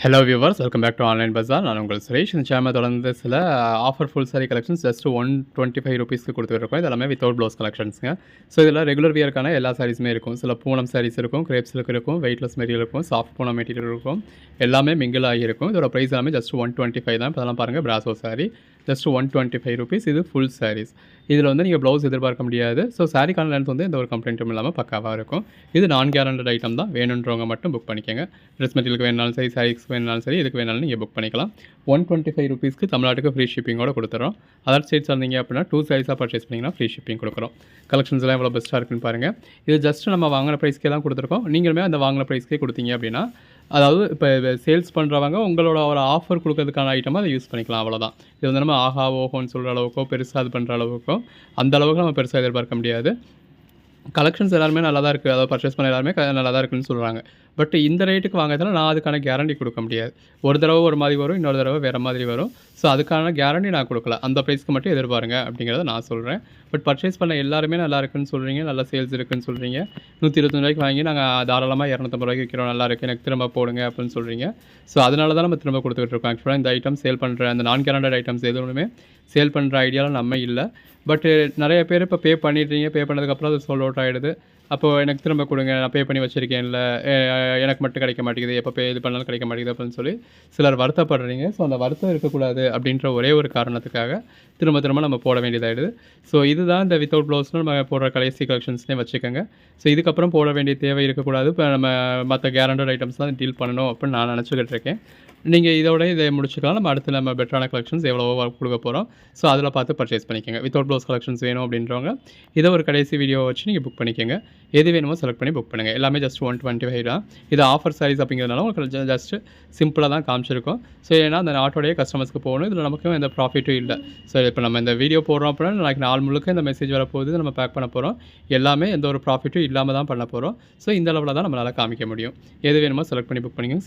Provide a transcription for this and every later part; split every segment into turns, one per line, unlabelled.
Hello viewers welcome back to online பஜார். நான் உங்கள் சுரேஷ். இந்த சேனல் தொடர்ந்து சில offer full sari collections just ₹125க்கு கொடுத்துட்ருக்கோம். இது எல்லாமே வித்தவுட் ப்ளவுஸ் கலெக்ஷன்ஸுங்க. ஸோ இதில் ரெகுலர் வியர்க்கான எல்லா சாரீஸுமே இருக்கும். சில பூனம் சாரீஸ் இருக்கும், கிரேப் சில்க் இருக்கும், வெயிட்லெஸ் மெட்டீரியல் இருக்கும், சாஃப்ட் பூனம் மெட்டீரியல் இருக்கும். எல்லாமே மிங்கிள் ஆகியிருக்கும். இதோட ப்ரைஸ் எல்லாமே ஜஸ்ட் 125 தான். இப்போ அதெல்லாம் பாருங்கள், பிராசோ சாரி ஜஸ்ட் ₹125. இது ஃபுல் சாரீஸ். இதில் வந்து நீங்கள் ப்ளவுஸ் எதிர்பார்க்க முடியாது. ஸோ சாரிக்கான லென்த் வந்து எந்த ஒரு கம்ப்ளைண்ட்டும் இல்லாமல் பக்காவாக இருக்கும். இது நான் கேரண்டட் ஐட்டம் தான். வேணுன்றவங்க மட்டும் புக் பண்ணிக்கோங்க. ட்ரெஸ் மெட்டீரியலுக்கு வேணாலும் சரி, சாரீஸ்க்கு வேணாலும் சரி, இதுக்கு வேணாலும் நீங்கள் புக் பண்ணிக்கலாம். ₹125க்கு தமிழ்நாட்டுக்கு ஃப்ரீ ஷிப்பிங்கோட கொடுத்துறோம். அதர் ஸ்டேட்ஸ் வந்தீங்க அப்படின்னா 2 சாரீஸாக பர்ச்சேஸ் பண்ணிங்கன்னா ஃப்ரீ ஷிப்பிங் கொடுக்குறோம். கலெக்ஷன்ஸ்லாம் எவ்வளோ பெஸ்ட்டாக இருக்குன்னு பாருங்கள். இது ஜஸ்ட் நம்ம வாங்கின ப்ரைஸ்க்கே தான் கொடுத்துருக்கோம். நீங்களுமே அந்த வாங்கின ப்ரைஸ்க்கே கொடுத்தீங்க அப்படின்னா, அதாவது இப்போ சேல்ஸ் பண்ணுறவங்க உங்களோட ஒரு ஆஃபர் கொடுக்கறதுக்கான ஐட்டமாக அதை யூஸ் பண்ணிக்கலாம், அவ்வளோதான். இது வந்து நம்ம ஆஹா ஓஹோன்னு சொல்கிற அளவுக்கோ பெருசாக அது பண்ணுற அளவுக்கோ அந்த அளவுக்கு நம்ம பெருசாக எதிர்பார்க்க முடியாது. கலெக்ஷன்ஸ் எல்லாருமே நல்லா தான் இருக்குது. அதாவது பர்ச்சேஸ் பண்ண எல்லாருமே நல்லா தான் இருக்குன்னு சொல்கிறாங்க. பட் இந்த ரேட்டுக்கு வாங்குறதுல நான் அதுக்கான கேரண்டி கொடுக்க முடியாது. ஒரு தடவை ஒரு மாதிரி வரும், இன்னொரு தடவை வேறு மாதிரி வரும். ஸோ அதுக்கான கேரண்டி நான் கொடுக்கல. அந்த ப்ரைஸ்க்கு மட்டும் எதிர்பாருங்க அப்படிங்கிறத நான் சொல்கிறேன். பட் பர்ச்சேஸ் பண்ண எல்லாருமே நல்லா இருக்குன்னு சொல்கிறீங்க, நல்ல சேல்ஸ் இருக்குன்னு சொல்கிறீங்க. ₹125 வாங்கி நாங்கள் தாராளமாக ₹250 விற்கிறோம், நல்லா இருக்குது, எனக்கு திரும்ப போடுங்க அப்படின்னு சொல்கிறீங்க. ஸோ அதனால தான் நம்ம திரும்ப கொடுத்துக்கிட்டு இருக்கோம். ஆக்சுவலாக இந்த ஐட்டம் சேல் பண்ணுற அந்த நான் கேரண்டட் ஐட்டம்ஸ் எதுவுமே சேல் பண்ணுற ஐடியாவில் நம்ம இல்லை. பட்டு நிறைய பேர் இப்போ பே பண்ணிடுறீங்க. பே பண்ணதுக்கப்புறம் அது சோல்ட் அவுட் ஆகிடுது. அப்போது எனக்கு திரும்ப கொடுங்க, நான் பே பண்ணி வச்சுருக்கேன்ல, எனக்கு மட்டும் கிடைக்க மாட்டேங்குது, எப்போ பே இது பண்ணாலும் கிடைக்க மாட்டேங்குது அப்படின்னு சொல்லி சிலர் வருத்தப்படுறீங்க. ஸோ அந்த வருத்தம் இருக்கக்கூடாது அப்படின்ற ஒரே ஒரு காரணத்துக்காக திரும்ப திரும்ப நம்ம போட வேண்டியதாகிடுது. ஸோ இதுதான் இந்த வித்தவுட் ப்ளவுஸ்னு நம்ம போடுற கடைசி கலெக்ஷன்ஸ்னே வச்சுக்கோங்க. ஸோ இதுக்கப்புறம் போட வேண்டிய தேவை இருக்கக்கூடாது. இப்போ நம்ம மற்ற கேரண்டட் ஐட்டம்ஸ் தான் டீல் பண்ணணும் அப்படின்னு நான் நினச்சிக்கிட்டு இருக்கேன். நீங்கள் இதோட இதை முடிச்சுக்கலாம். நம்ம அடுத்து நம்ம பெட்டரான கலெக்ஷன்ஸ் எவ்வளவோ கொடுக்க போகிறோம். ஸோ அதில் பார்த்து பர்ச்சேஸ் பண்ணிக்கோங்க. வித்தவுட் ப்ளவுஸ் கலெக்ஷன்ஸ் வேணும் அப்படின்றவங்க இதை ஒரு கடைசி வீடியோவை வச்சு நீங்கள் புக் பண்ணிக்கோங்க. எது வேணுமோ செலக்ட் பண்ணி புக் பண்ணுங்கள். எல்லாமே ஜஸ்ட் 125 தான். இது ஆஃபர் சாரீஸ் அப்படிங்கிறதுனால உங்களுக்கு ஜஸ்ட் சிம்பிளாக தான் காமிச்சிருக்கோம். ஸோ ஏன்னா அந்த நாட்டோடைய கஸ்டமர்ஸ்க்கு போகணும். இதில் நமக்கும் எந்த ப்ராஃபிட்டும் இல்லை. ஸோ இப்போ நம்ம இந்த வீடியோ போடுறோம் அப்படின்னா நாளைக்கு நாள் முழுக்க இந்த மெசேஜ் வரப்போகுது, நம்ம பேக் பண்ண போகிறோம். எல்லாமே எந்த ஒரு ப்ராஃபிட்டும் இல்லாமல் தான் பண்ண போகிறோம். ஸோ இந்த அளவில் தான் நம்மளால் காமிக்க முடியும். எது வேணுமோ செலக்ட் பண்ணி புக் பண்ணிக்கோங்க.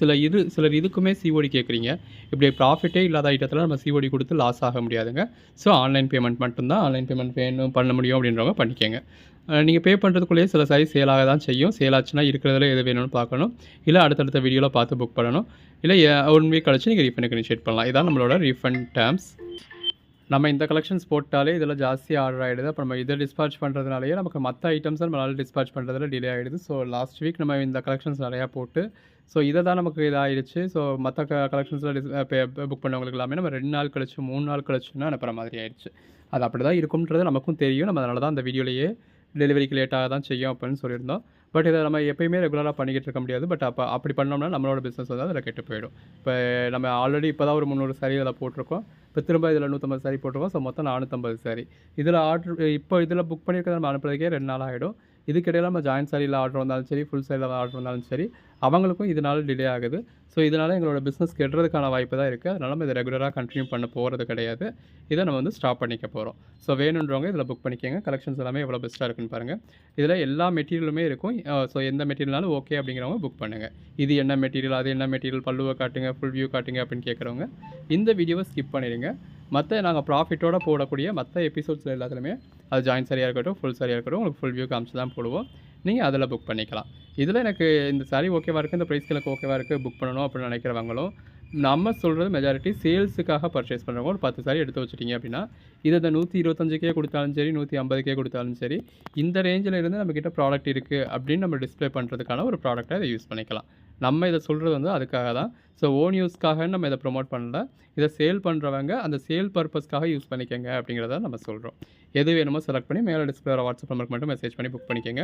சிலர் இதுக்குமே சிஓடி கேட்குறீங்க. இப்படி ப்ராஃபிட்டே இல்லாத ஐட்டத்தில் நம்ம சிஓடி கொடுத்து லாஸ் ஆக முடியாதுங்க. ஸோ ஆன்லைன் பேமெண்ட் மட்டும்தான். ஆன்லைன் பேமெண்ட் வேணும் பண்ண முடியும் அப்படின்றவங்க பண்ணிக்கோங்க. நீங்கள் பே பண்ணுறதுக்குள்ளேயே சில சாரி சேலாக தான் செய்யும். சேல் ஆச்சுன்னா இருக்கிறதுல எது வேணும்னு பார்க்கணும். இல்லை அடுத்தடுத்த வீடியோவில் பார்த்து புக் பண்ணணும். இல்லை 1 வீக் கழிச்சு நீங்கள் ரீஃபண்டுக்கு இனிஷியேட் பண்ணலாம். இதான் நம்மளோட ரீஃபண்ட் டேர்ம்ஸ். நம்ம இந்த கலெக்ஷன்ஸ் போட்டாலே இதில் ஜாஸ்தி ஆர்டர் ஆகிடுது. அப்போ நம்ம இதை டிஸ்பாச் பண்ணுறதுனாலேயே நமக்கு மற்ற ஐட்டம்ஸை நம்மளால் டிஸ்பாச் பண்ணுறதுல டிலே ஆகிடுது. ஸோ லாஸ்ட் வீக் நம்ம இந்த கலெக்ஷன்ஸ் நிறையா போட்டு ஸோ இதை தான் நமக்கு இதாகிடுச்சு. ஸோ மற்ற கலெக்ஷன்ஸில் புக் பண்ணவங்களுக்கு எல்லாமே நம்ம 2 நாள் கழிச்சு 3 நாள் கழிச்சுன்னா அனுப்புகிற மாதிரி ஆயிடுச்சு. அது அப்படி தான் இருக்கும்ன்றது நமக்கும் தெரியும். நம்ம அதனால தான் அந்த வீடியோலேயே டெலிவரிக்கு லேட்டாக தான் செய்யும் அப்படின்னு சொல்லியிருந்தோம். பட் இதை நம்ம எப்பயுமே ரெகுலராக பண்ணிக்கிட்டு இருக்க முடியாது. பட் அப்படி பண்ணோம்னா நம்மளோட பிஸ்னஸ் வந்து அதில் கெட்டு போயிடும். இப்போ நம்ம ஆல்ரெடி இப்போ தான் ஒரு 300 சாரி அதில் போட்டிருக்கோம். இப்போ திரும்ப இதில் 150 சாரி போட்டிருக்கோம். ஸோ மொத்தம் 450 சாரி. இதில் இதில் புக் பண்ணியிருக்கிறத நம்ம அனுப்புறதுக்கே 2 நாள் ஆகிடும். இதுக்கிடையில் நம்ம ஜாயின்ட் சாரியில் ஆர்டர் வந்தாலும் சரி, ஃபுல் சாரியில் ஆர்டர் வந்தாலும் சரி, அவங்களுக்கும் இதனால் டிலே ஆகுது. ஸோ இதனால் எங்களோட பிஸ்னஸ் கெடுறதுக்கான வாய்ப்பு தான் இருக்குது. அதனால் நம்ம இதை ரெகுலராக கண்டினியூ பண்ண போகிறது கிடையாது. இதை நம்ம வந்து ஸ்டாப் பண்ணிக்க போகிறோம். ஸோ வேணுன்றவங்க இதில் புக் பண்ணிக்கோங்க. கலெக்ஷன்ஸ் எல்லாமே எவ்வளோ பெஸ்ட்டாக இருக்குன்னு பாருங்கள். இதில் எல்லா மெட்டீரியலுமே இருக்கும். ஸோ எந்த மெட்டீரியல்னாலும் ஓகே அப்படிங்கிறவங்க புக் பண்ணுங்கள். இது என்ன மெட்டீரியல், அது என்ன மெட்டீரியல், பல்லுவை காட்டுங்க, ஃபுல் வியூ காட்டுங்க அப்படின்னு கேட்குறவங்க இந்த வீடியோவை ஸ்கிப் பண்ணிடுங்க. மற்ற நாங்கள் ப்ராஃபிட்டோட போடக்கூடிய மற்ற எபிசோட்ஸில் எல்லாத்துலேயுமே அது ஜாயின் சரியாக இருக்கட்டும், ஃபுல் சரியாக இருக்கட்டும், உங்களுக்கு ஃபுல் வியூ காமிச்சு தான் போடுவோம். நீங்கள் அதில் புக் பண்ணிக்கலாம். இதில் எனக்கு இந்த சாரி ஓகேவா இருக்குது, இந்த ப்ரைஸ்க்கு எனக்கு ஓகேவா இருக்குது, புக் பண்ணணும் அப்படின்னு நினைக்கிறவங்களும் நம்ம சொல்கிறது மெஜாரிட்டி சேல்ஸுக்காக பர்ச்சேஸ் பண்ணுறவங்க ஒரு 10 சாரி எடுத்து வச்சுட்டிங்க அப்படின்னா இதை 125க்கே கொடுத்தாலும் சரி, 150க்கே கொடுத்தாலும் சரி, இந்த ரேஞ்சில் இருந்து நம்மக்கிட்ட ப்ராடக்ட் இருக்குது அப்படின்னு நம்ம டிஸ்பிளே பண்ணுறதுக்கான ஒரு ப்ராடக்ட்டை இதை யூஸ் பண்ணிக்கலாம். நம்ம இதை சொல்கிறது வந்து அதுக்காக தான். ஸோ ஓன் யூஸ்க்காக நம்ம இதை ப்ரொமோட் பண்ணல. இதை சேல் பண்ணுறவங்க அந்த சேல் பர்பஸ்க்காக யூஸ் பண்ணிக்கோங்க அப்படிங்கிறத நம்ம சொல்கிறோம். எது வேணுமோ செலக்ட் பண்ணி மேலே டிஸ்பிளே வாட்ஸ்அப் நம்பருக்கு மட்டும் மெசேஜ் பண்ணி புக் பண்ணிக்கோங்க.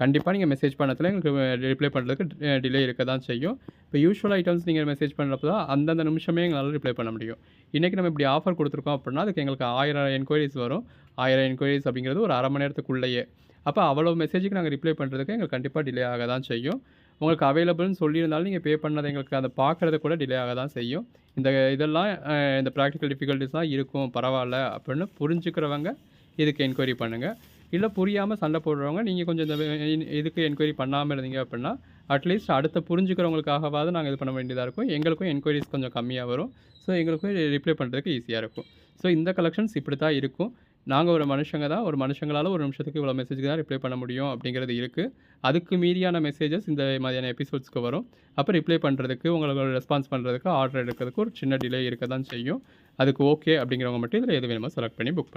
கண்டிப்பாக நீங்கள் மெசேஜ் பண்ணத்தில் எங்களுக்கு ரிப்ளை பண்ணுறதுக்கு டிலே இருக்க தான் செய்யும். இப்போ யூஷுவல் ஐட்டம்ஸ் நீங்கள் மெசேஜ் பண்ணுறப்ப தான் அந்தந்த நிமிஷமே எங்களால் ரிப்ளை பண்ண முடியும். இன்றைக்கி நம்ம இப்படி ஆஃபர் கொடுத்துருக்கோம் அப்படின்னா அதுக்கு எங்களுக்கு 1000 என்கொயரிஸ் வரும். 1000 என்கொயரிஸ் அப்படிங்கிறது ஒரு அரை மணி நேரத்துக்குள்ளேயே. அப்போ அவ்வளோ மெசேஜுக்கு நாங்கள் ரிப்ளை பண்ணுறதுக்கு எங்களுக்கு கண்டிப்பாக டிலே ஆக தான் செய்யும். உங்களுக்கு அவைலபிள்னு சொல்லியிருந்தாலும் நீங்கள் பே பண்ணது எங்களுக்கு அதை பார்க்குறது கூட டிலே ஆக தான் செய்யும். இதெல்லாம் இந்த ப்ராக்டிக்கல் டிஃபிகல்ட்டிஸ்லாம் இருக்கும், பரவாயில்ல அப்படின்னு புரிஞ்சுக்கிறவங்க இதுக்கு என்கொயரி பண்ணுங்கள். இல்லை புரியாமல் சண்டை போடுறவங்க நீங்கள் கொஞ்சம் இதுக்கு என்கொயரி பண்ணாமல் இருந்தீங்க அப்படின்னா அட்லீஸ்ட் அடுத்த புரிஞ்சுக்கிறவங்களுக்காகவாவது நாங்கள் இது பண்ண வேண்டியதாக இருக்கும். எங்களுக்கும் என்கொயரிஸ் கொஞ்சம் கம்மியாக வரும். ஸோ எங்களுக்கும் ரிப்ளை பண்ணுறதுக்கு ஈஸியாக இருக்கும். ஸோ இந்த கலெக்ஷன்ஸ் இப்படி தான் இருக்கும். நாங்க ஒரு மனுஷங்க தான். ஒரு மனுஷங்களால ஒரு நிமிஷத்துக்கு இவ்வளோ மெசேஜ்க்கு தான் ரிப்ளை பண்ண முடியும் அப்படிங்கிறது இருக்கு. அதுக்கு மீறியான மெசேஜஸ் இந்த மாதிரியான எபிசோட்ஸ்க்கு வரும். அப்ப ரிப்ளை பண்றதுக்கு, உங்களுக்கு ரெஸ்பான்ஸ் பண்றதுக்கு, ஆர்டர் எடுக்கிறதுக்கு ஒரு சின்ன டிலே இருக்க தான் செய்யும். அதுக்கு ஓகே அப்படிங்கிறவங்க மட்டும் இதில எது வேணுமோ செலக்ட் பண்ணி புக் பண்ணுங்க.